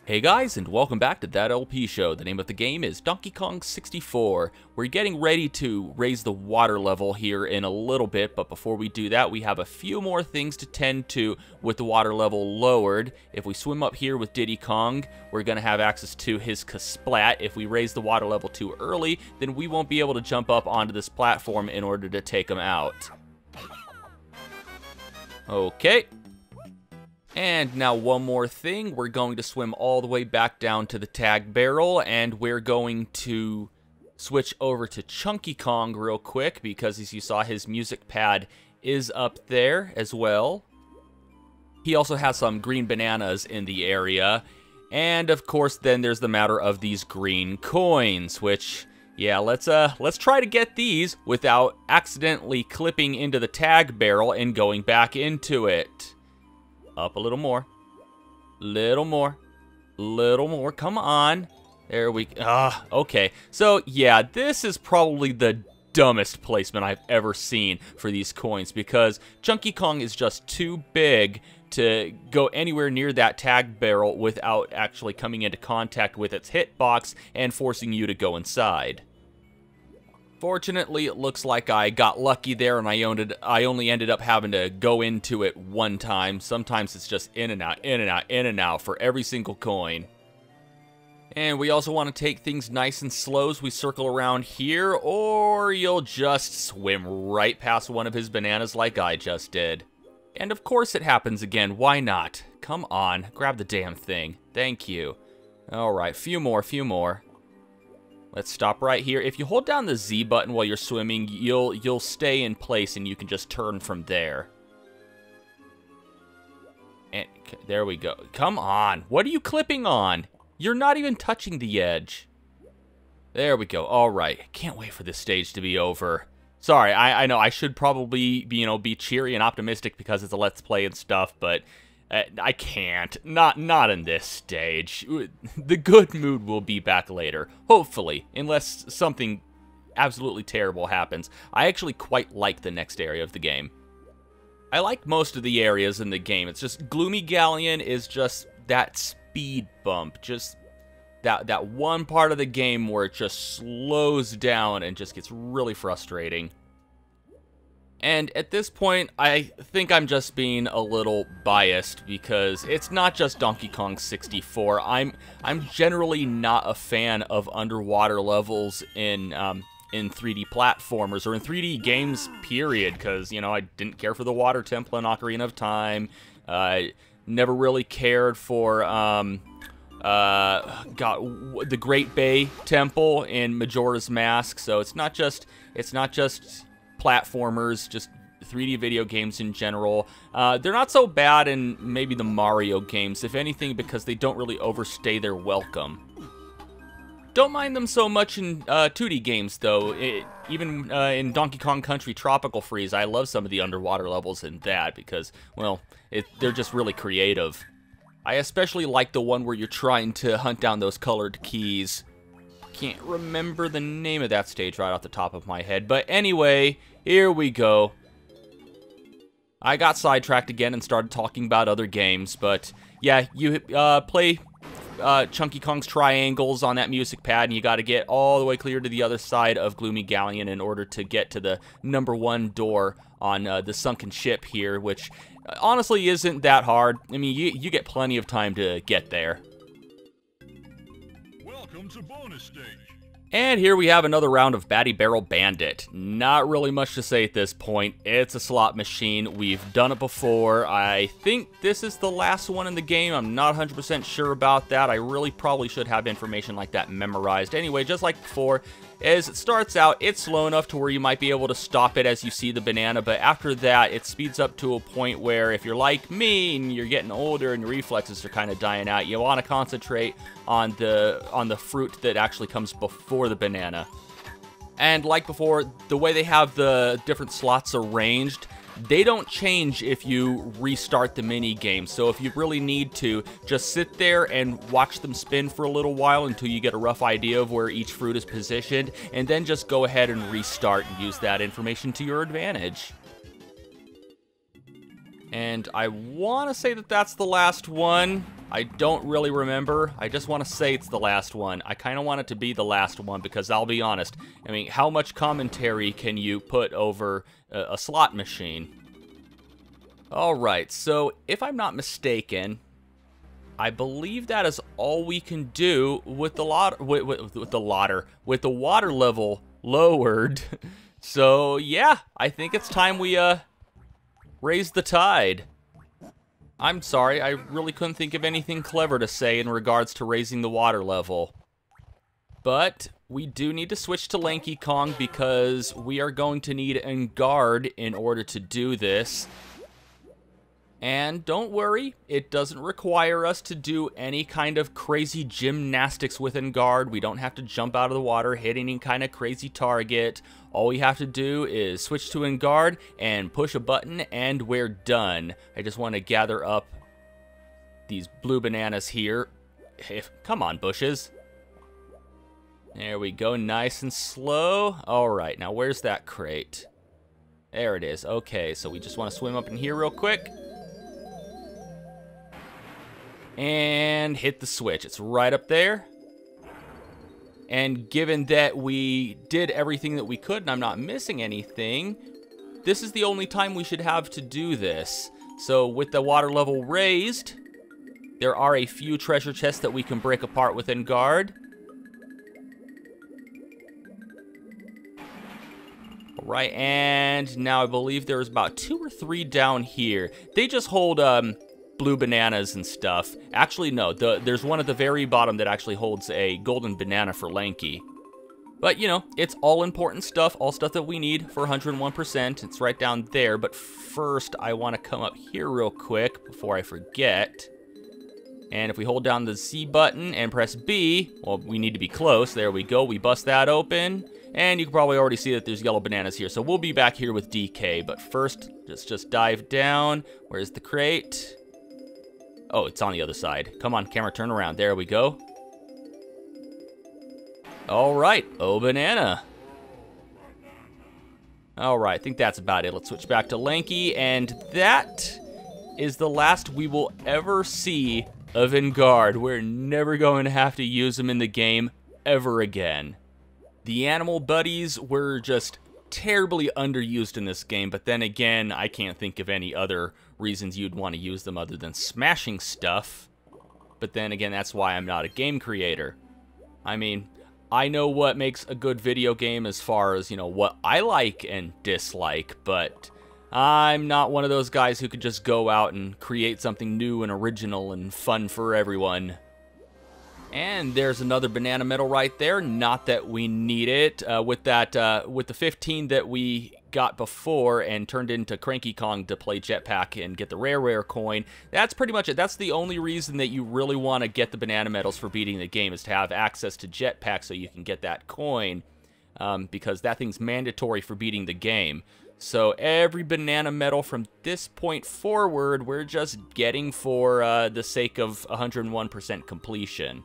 Hey guys, and welcome back to That LP Show. The name of the game is Donkey Kong 64. We're getting ready to raise the water level here in a little bit, but before we do that, we have a few more things to tend to with the water level lowered. If we swim up here with Diddy Kong, we're going to have access to his Kasplat. If we raise the water level too early, then we won't be able to jump up onto this platform in order to take him out. Okay. And now one more thing, we're going to swim all the way back down to the tag barrel, and we're going to switch over to Chunky Kong real quick, because as you saw, his music pad is up there as well. He also has some green bananas in the area, and of course then there's the matter of these green coins, which, yeah, let's try to get these without accidentally clipping into the tag barrel and going back into it. Up a little more. Little more. Little more. Come on. There we go. Okay. So, yeah, this is probably the dumbest placement I've ever seen for these coins, because Chunky Kong is just too big to go anywhere near that tag barrel without actually coming into contact with its hitbox and forcing you to go inside. Fortunately, it looks like I got lucky there, and I only ended up having to go into it one time. Sometimes it's just in and out, in and out, in and out for every single coin. And we also want to take things nice and slow as we circle around here, or you'll just swim right past one of his bananas like I just did. And of course it happens again, why not? Come on, grab the damn thing. Thank you. Alright, few more. Let's stop right here. If you hold down the Z button while you're swimming, you'll stay in place and you can just turn from there. And there we go. Come on. What are you clipping on? You're not even touching the edge. There we go. All right. Can't wait for this stage to be over. Sorry, I know I should probably be cheery and optimistic because it's a Let's Play and stuff, but I can't. Not in this stage. The good mood will be back later. Hopefully. Unless something absolutely terrible happens. I actually quite like the next area of the game. I like most of the areas in the game. It's just Gloomy Galleon is just that speed bump. Just that one part of the game where it just slows down and just gets really frustrating. And at this point, I think I'm just being a little biased because it's not just Donkey Kong 64. I'm generally not a fan of underwater levels in 3D platformers or in 3D games, period, because, I didn't care for the Water Temple in Ocarina of Time. Never really cared for, the Great Bay Temple in Majora's Mask, so it's not just platformers, just 3D video games in general. They're not so bad in maybe the Mario games, if anything, because they don't really overstay their welcome. Don't mind them so much in 2D games, though. Even in Donkey Kong Country Tropical Freeze, I love some of the underwater levels in that because, well, they're just really creative. I especially like the one where you're trying to hunt down those colored keys. Can't remember the name of that stage right off the top of my head, but anyway, here we go. I got sidetracked again and started talking about other games, but yeah, you play Chunky Kong's triangles on that music pad, and you got to get all the way clear to the other side of Gloomy Galleon in order to get to the #1 door on the sunken ship here, which honestly isn't that hard. I mean, you get plenty of time to get there. Welcome to bonus stage. And here we have another round of Batty Barrel Bandit. Not really much to say at this point. It's a slot machine. We've done it before. I think this is the last one in the game. I'm not 100% sure about that. I really probably should have information like that memorized. Anyway, just like before, as it starts out, it's slow enough to where you might be able to stop it as you see the banana, but after that, it speeds up to a point where if you're like me and you're getting older and your reflexes are kind of dying out, you want to concentrate on the fruit that actually comes before the banana. And like before, the way they have the different slots arranged, they don't change if you restart the mini game. So if you really need to, just sit there and watch them spin for a little while until you get a rough idea of where each fruit is positioned, and then just go ahead and restart and use that information to your advantage. And I want to say that that's the last one. I don't really remember. I just want to say it's the last one. I kind of want it to be the last one because I'll be honest. I mean, how much commentary can you put over a slot machine? Alright, so if I'm not mistaken, I believe that is all we can do with the with the water level lowered. So yeah, I think it's time we raise the tide. I'm sorry, I really couldn't think of anything clever to say in regards to raising the water level. But we do need to switch to Lanky Kong because we are going to need Engard in order to do this. And don't worry, it doesn't require us to do any kind of crazy gymnastics with Engard. We don't have to jump out of the water, hit any kind of crazy target. All we have to do is switch to Engard and push a button and we're done. I just want to gather up these blue bananas here. Come on, bushes. There we go, nice and slow. Alright, now where's that crate? There it is. Okay, so we just want to swim up in here real quick. And hit the switch. It's right up there. And given that we did everything that we could and I'm not missing anything, this is the only time we should have to do this. So with the water level raised, there are a few treasure chests that we can break apart with Engard. Alright, and now I believe there's about 2 or 3 down here. They just hold blue bananas and stuff. Actually, no, there's one at the very bottom that actually holds a golden banana for Lanky. But, you know, it's all important stuff, all stuff that we need for 101%. It's right down there, but first I want to come up here real quick before I forget. And if we hold down the Z button and press B, well, we need to be close. There we go, we bust that open. And you can probably already see that there's yellow bananas here, so we'll be back here with DK. But first, let's just dive down. Where's the crate? Oh, it's on the other side. Come on, camera, turn around. There we go. Alright, oh banana. Alright, I think that's about it. Let's switch back to Lanky, and that is the last we will ever see of Engard. We're never going to have to use him in the game ever again. The animal buddies were just terribly underused in this game, but then again, I can't think of any other reasons you'd want to use them other than smashing stuff. But then again, that's why I'm not a game creator. I mean, I know what makes a good video game as far as, you know, what I like and dislike, but I'm not one of those guys who could just go out and create something new and original and fun for everyone. And there's another banana medal right there. Not that we need it. With the 15 that we got before and turned into Cranky Kong to play Jetpack and get the rare coin, that's pretty much it. That's the only reason that you really want to get the banana medals for beating the game, is to have access to Jetpack so you can get that coin, because that thing's mandatory for beating the game. So every banana medal from this point forward, we're just getting for the sake of 101% completion.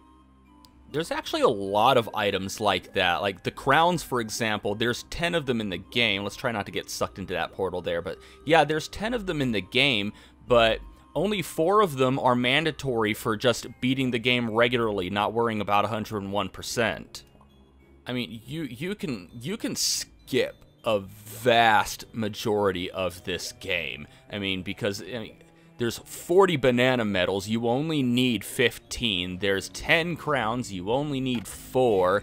There's actually a lot of items like that. Like the crowns, for example, there's 10 of them in the game. Let's try not to get sucked into that portal there. But yeah, there's 10 of them in the game, but only 4 of them are mandatory for just beating the game regularly, not worrying about 101%. I mean, you can skip a vast majority of this game. I mean, because there's 40 banana medals, you only need 15. There's 10 crowns, you only need 4.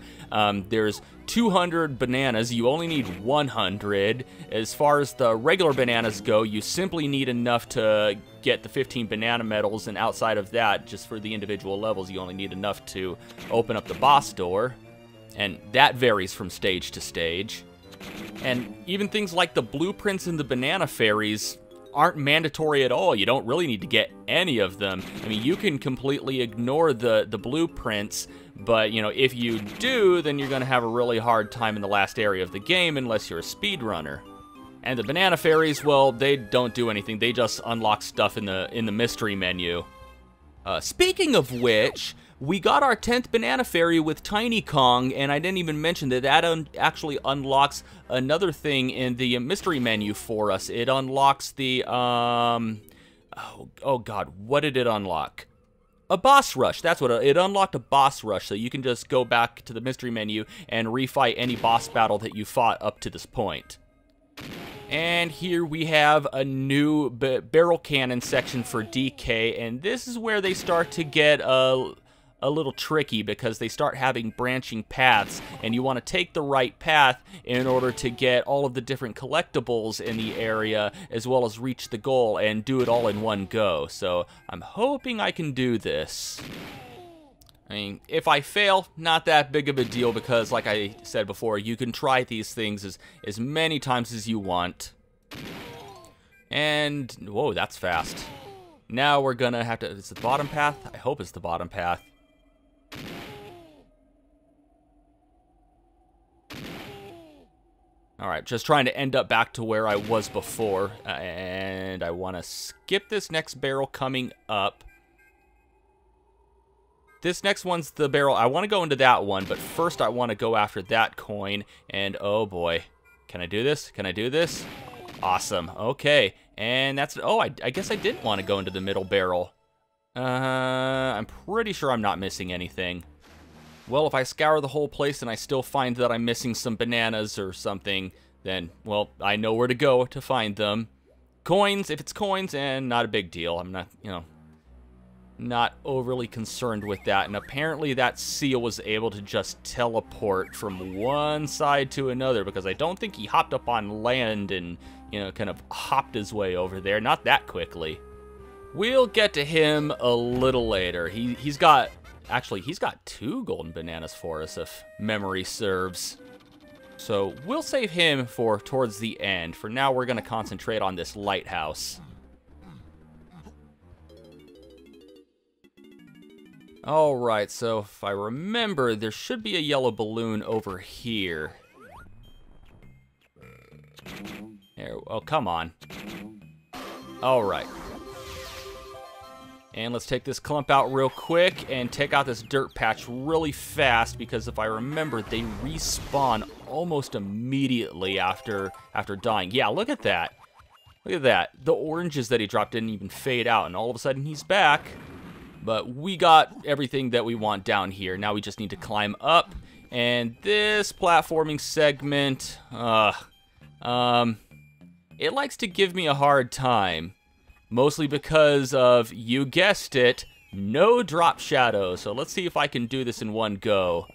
There's 200 bananas, you only need 100. As far as the regular bananas go, you simply need enough to get the 15 banana medals, and outside of that, just for the individual levels, you only need enough to open up the boss door. And that varies from stage to stage. And even things like the blueprints and the banana fairies aren't mandatory at all. You don't really need to get any of them. I mean, you can completely ignore the blueprints, but, you know, if you do, then you're going to have a really hard time in the last area of the game unless you're a speedrunner. And the banana fairies, well, they don't do anything. They just unlock stuff in the mystery menu. Speaking of which, we got our 10th banana fairy with Tiny Kong, and I didn't even mention that actually unlocks another thing in the mystery menu for us. It unlocks the, oh god, what did it unlock? A boss rush, that's what it unlocked, a boss rush, so you can just go back to the mystery menu and refight any boss battle that you fought up to this point. And here we have a new barrel cannon section for DK, and this is where they start to get a little tricky because they start having branching paths, and you want to take the right path in order to get all of the different collectibles in the area, as well as reach the goal and do it all in one go. So I'm hoping I can do this. I mean, if I fail, not that big of a deal because, like I said before, you can try these things as many times as you want. And, whoa, that's fast. Now we're gonna have to, is it the bottom path? I hope it's the bottom path. Alright, just trying to end up back to where I was before. And I want to skip this next barrel coming up. This next one's the barrel. I want to go into that one, but first I want to go after that coin. And oh boy. Can I do this? Can I do this? Awesome. Okay. And that's... Oh, I guess I didn't want to go into the middle barrel. I'm pretty sure I'm not missing anything. Well, if I scour the whole place and I still find that I'm missing some bananas or something, then, well, I know where to go to find them. Coins, if it's coins, and not a big deal. I'm not, you know, not overly concerned with that. And apparently that seal was able to just teleport from one side to another because I don't think he hopped up on land and, you know, kind of hopped his way over there. Not that quickly. We'll get to him a little later. He's got... Actually, he's got 2 golden bananas for us, if memory serves. So we'll save him for towards the end. For now, we're going to concentrate on this lighthouse. Alright, so if I remember, there should be a yellow balloon over here. There, oh, come on. Alright. And let's take this clump out real quick and take out this dirt patch really fast because if I remember, they respawn almost immediately after dying. Yeah, look at that. Look at that. The oranges that he dropped didn't even fade out, and all of a sudden he's back. But we got everything that we want down here. Now we just need to climb up. And this platforming segment, it likes to give me a hard time. Mostly because of, you guessed it, no drop shadow. So let's see if I can do this in one go.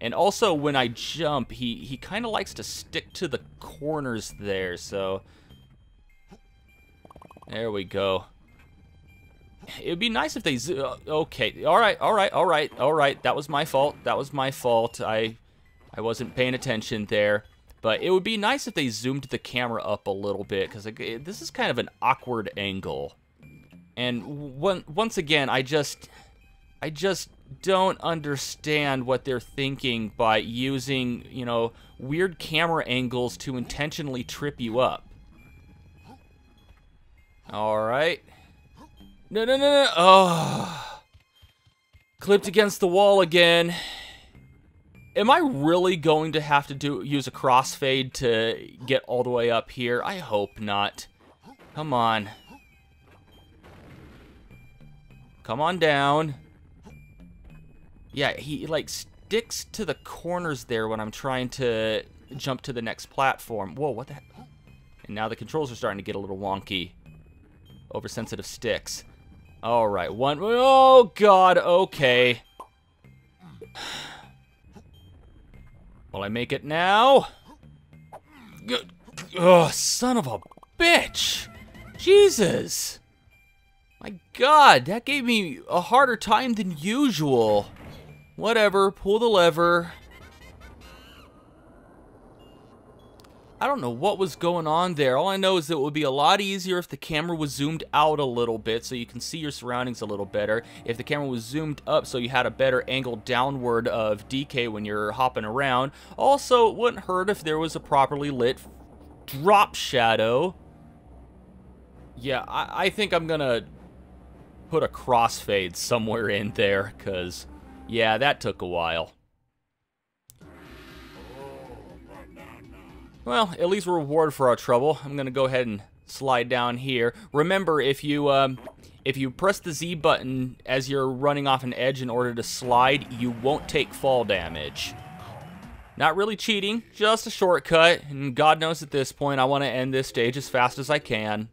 And also when I jump, he kind of likes to stick to the corners there. So there we go. It'd be nice if they okay. All right. That was my fault. That was my fault. I wasn't paying attention there. But it would be nice if they zoomed the camera up a little bit, because this is kind of an awkward angle. And once again, I just don't understand what they're thinking by using, you know, weird camera angles to intentionally trip you up. Alright. No. Oh. Clipped against the wall again. Am I really going to have to use a crossfade to get all the way up here? I hope not. Come on. Come on down. Yeah, he like sticks to the corners there when I'm trying to jump to the next platform. Whoa, what the heck? And now the controls are starting to get a little wonky. Oversensitive sticks. All right, one. Oh, God, okay. Will I make it now? Oh, son of a bitch! Jesus! My God, that gave me a harder time than usual. Whatever, pull the lever. I don't know what was going on there. All I know is that it would be a lot easier if the camera was zoomed out a little bit so you can see your surroundings a little better. If the camera was zoomed up so you had a better angle downward of DK when you're hopping around. Also, it wouldn't hurt if there was a properly lit drop shadow. Yeah, I think I'm gonna put a crossfade somewhere in there, because, yeah, that took a while. Well, at least we're rewarded for our trouble. I'm gonna go ahead and slide down here. Remember, if you if you press the Z button as you're running off an edge in order to slide, you won't take fall damage. Not really cheating, just a shortcut, and God knows at this point I want to end this stage as fast as I can.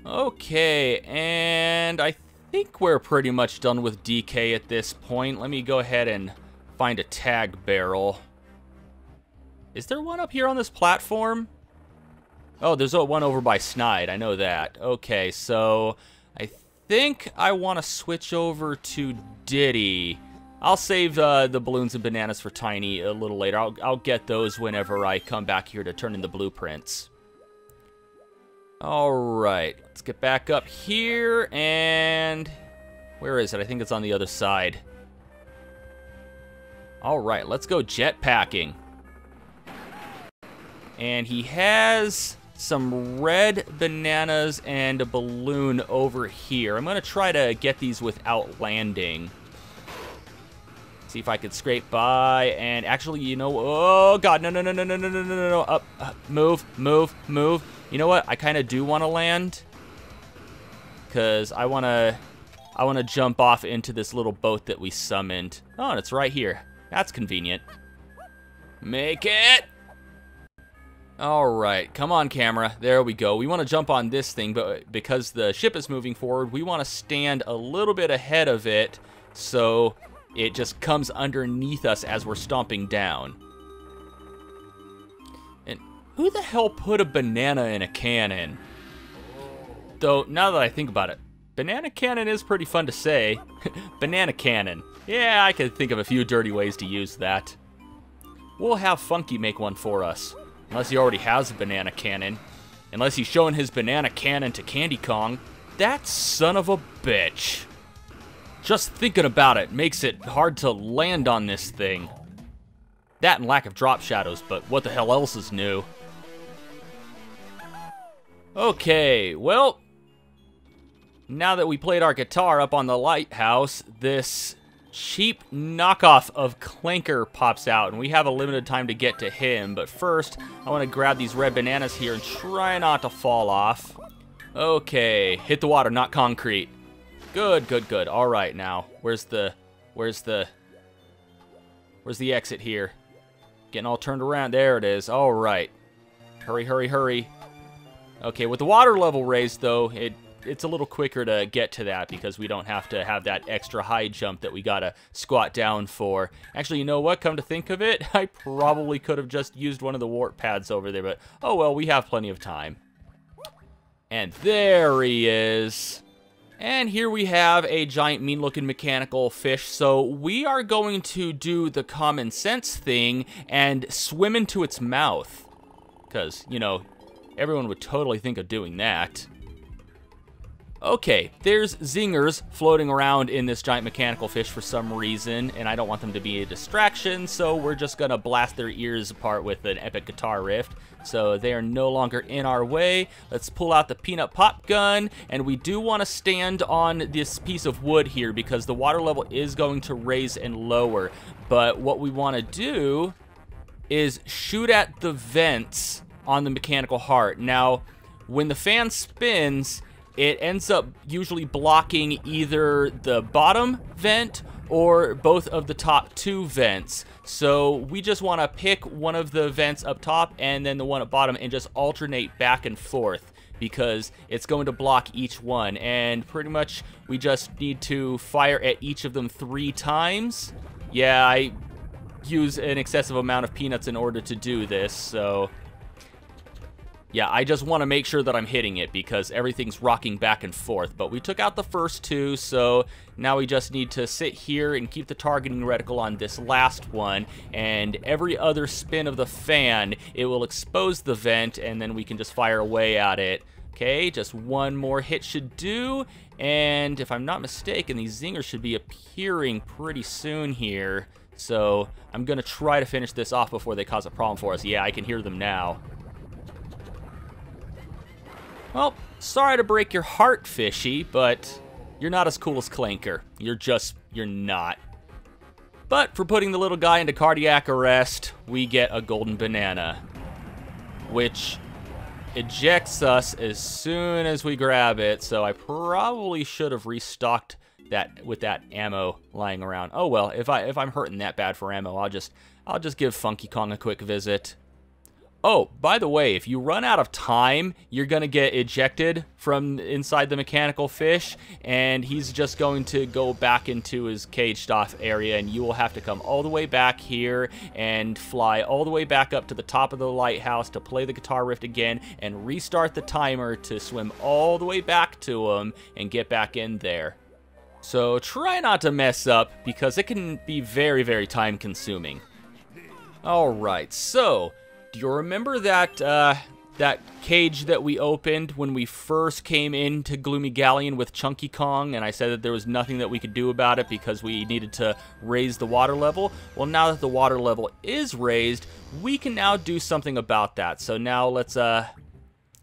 Okay, and I think we're pretty much done with DK at this point. Let me go ahead and find a tag barrel. Is there one up here on this platform? Oh, there's one over by Snide, I know that. Okay, so I think I want to switch over to Diddy. I'll save the balloons and bananas for Tiny a little later. I'll get those whenever I come back here to turn in the blueprints. Alright, let's get back up here, and... where is it? I think it's on the other side. Alright, let's go jetpacking. And he has some red bananas and a balloon over here. I'm going to try to get these without landing. See if I can scrape by, and actually, you know, oh god, no, up, move. You know what? I kind of do want to land, because I want to jump off into this little boat that we summoned. Oh, and it's right here. That's convenient. Make it! Alright, come on, camera. There we go. We want to jump on this thing, but because the ship is moving forward, we want to stand a little bit ahead of it, so it just comes underneath us as we're stomping down. And who the hell put a banana in a cannon? Though, now that I think about it, banana cannon is pretty fun to say. Banana cannon. Yeah, I could think of a few dirty ways to use that. We'll have Funky make one for us. Unless he already has a banana cannon. Unless he's showing his banana cannon to Candy Kong. That son of a bitch. Just thinking about it makes it hard to land on this thing. That and lack of drop shadows, but what the hell else is new? Okay, well, now that we played our guitar up on the lighthouse, this cheap knockoff of Clanker pops out, and we have a limited time to get to him, but first, I want to grab these red bananas here and try not to fall off. Okay, hit the water, not concrete. Good. All right, now, where's the exit here? Getting all turned around. There it is. All right. Hurry. Okay, with the water level raised, though, it's a little quicker to get to that because we don't have to have that extra high jump that we gotta squat down for. Actually, you know what? Come to think of it, I probably could have just used one of the warp pads over there, but oh well, we have plenty of time. And there he is. And here we have a giant mean-looking mechanical fish, so we are going to do the common sense thing and swim into its mouth. Because, you know, everyone would totally think of doing that. Okay, there's zingers floating around in this giant mechanical fish for some reason, and I don't want them to be a distraction, so we're just gonna blast their ears apart with an epic guitar riff. So they are no longer in our way. Let's pull out the peanut pop gun, and we do want to stand on this piece of wood here because the water level is going to raise and lower. But what we want to do is shoot at the vents on the mechanical heart. Now, when the fan spins, it ends up usually blocking either the bottom vent or both of the top two vents. So we just want to pick one of the vents up top and then the one at bottom and just alternate back and forth because it's going to block each one. And pretty much we just need to fire at each of them 3 times. Yeah, I use an excessive amount of peanuts in order to do this, so yeah, I just want to make sure that I'm hitting it because everything's rocking back and forth. But we took out the first 2, so now we just need to sit here and keep the targeting reticle on this last one. And every other spin of the fan, it will expose the vent, and then we can just fire away at it. Okay, just one more hit should do. And if I'm not mistaken, these zingers should be appearing pretty soon here. So I'm going to try to finish this off before they cause a problem for us. Yeah, I can hear them now. Well, sorry to break your heart, Fishy, but you're not as cool as Clanker. You're not. But for putting the little guy into cardiac arrest, we get a golden banana. Which, ejects us as soon as we grab it, so I probably should have restocked that with that ammo lying around. Oh well, if I'm hurting that bad for ammo, I'll just give Funky Kong a quick visit. Oh, by the way, if you run out of time, you're gonna get ejected from inside the mechanical fish, and he's just going to go back into his caged off area, and you will have to come all the way back here and fly all the way back up to the top of the lighthouse to play the guitar riff again and restart the timer to swim all the way back to him and get back in there. So try not to mess up, because it can be very, very time consuming. Alright, so do you remember that that cage that we opened when we first came into Gloomy Galleon with Chunky Kong, and I said that there was nothing that we could do about it because we needed to raise the water level? Well, now that the water level is raised, we can now do something about that. So now let's,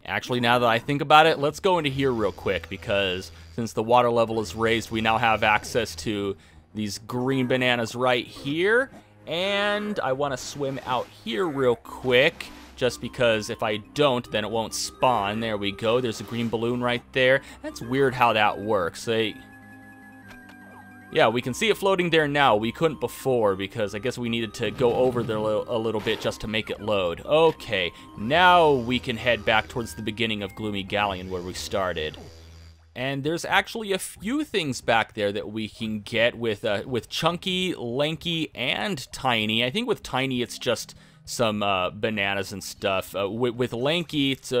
actually, now that I think about it, let's go into here real quick, because since the water level is raised, we now have access to these green bananas right here. And I want to swim out here real quick, just because if I don't, then it won't spawn. There we go. There's a green balloon right there. That's weird how that works. Yeah, we can see it floating there now. We couldn't before, because I guess we needed to go over there a little bit just to make it load. Okay, now we can head back towards the beginning of Gloomy Galleon where we started. And there's actually a few things back there that we can get with Chunky, Lanky, and Tiny. I think with Tiny it's just some bananas and stuff. With Lanky it's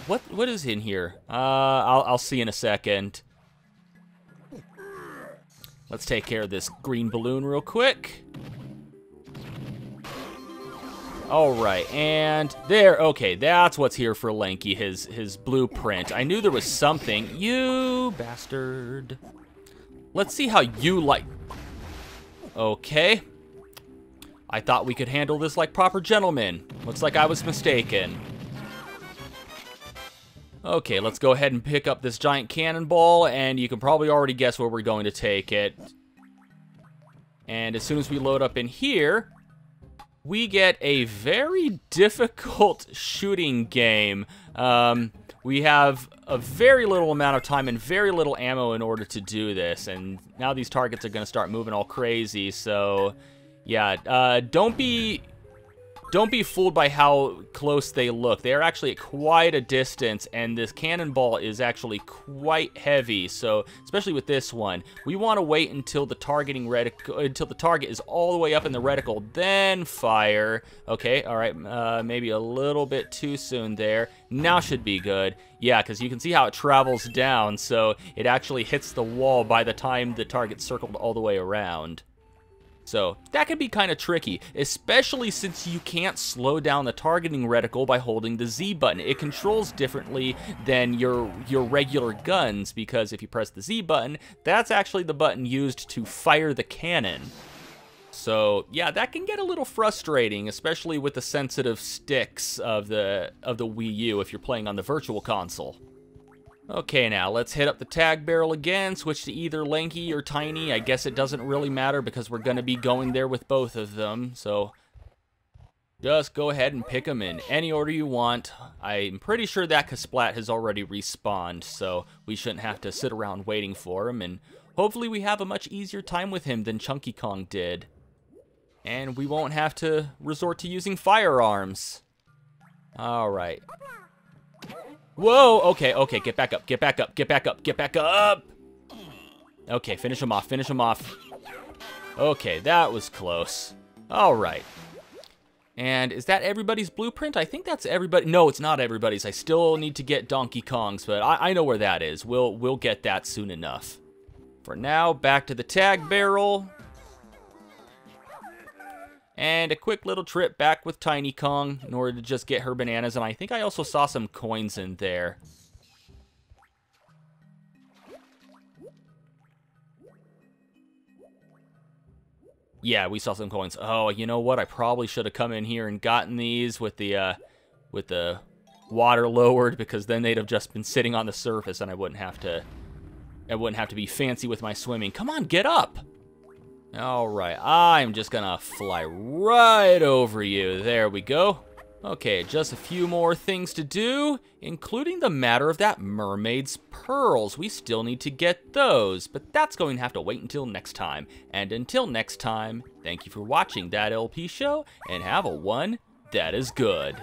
what is in here? I'll see in a second. Let's take care of this green balloon real quick. Alright, and there, okay, that's what's here for Lanky, his blueprint. I knew there was something. You bastard. Let's see how you like... Okay. I thought we could handle this like proper gentlemen. Looks like I was mistaken. Okay, let's go ahead and pick up this giant cannonball, and you can probably already guess where we're going to take it. And as soon as we load up in here, we get a very difficult shooting game. We have a very little amount of time and very little ammo in order to do this, and now these targets are going to start moving all crazy, so yeah, don't be fooled by how close they look. They're actually at quite a distance, and this cannonball is actually quite heavy. So, especially with this one, we want to wait until the target is all the way up in the reticle, then fire. Okay, all right, maybe a little bit too soon there. Now should be good. Yeah, because you can see how it travels down, so it actually hits the wall by the time the target's circled all the way around. So that can be kind of tricky, especially since you can't slow down the targeting reticle by holding the Z button. It controls differently than your regular guns, because if you press the Z button, that's actually the button used to fire the cannon. So yeah, that can get a little frustrating, especially with the sensitive sticks of the Wii U if you're playing on the Virtual Console. Okay, now let's hit up the tag barrel again, switch to either Lanky or Tiny. I guess it doesn't really matter because we're going to be going there with both of them, so just go ahead and pick them in any order you want. I'm pretty sure that Kasplat has already respawned, so we shouldn't have to sit around waiting for him, and hopefully we have a much easier time with him than Chunky Kong did. And we won't have to resort to using firearms. Alright. Whoa, okay, get back up, get back up, get back up, get back up! Okay, finish him off, finish him off. Okay, that was close. Alright. And is that everybody's blueprint? I think that's everybody. No, it's not everybody's. I still need to get Donkey Kong's, but I know where that is. We'll get that soon enough. For now, back to the tag barrel. And a quick little trip back with Tiny Kong in order to just get her bananas. And I think I also saw some coins in there. Yeah, we saw some coins. Oh, you know what? I probably should have come in here and gotten these with the water lowered, because then they'd have just been sitting on the surface and I wouldn't have to be fancy with my swimming. Come on, get up! Alright, I'm just gonna fly right over you. There we go. Okay, just a few more things to do, including the matter of that mermaid's pearls. We still need to get those, but that's going to have to wait until next time. And until next time, thank you for watching That LP Show, and have a one that is good.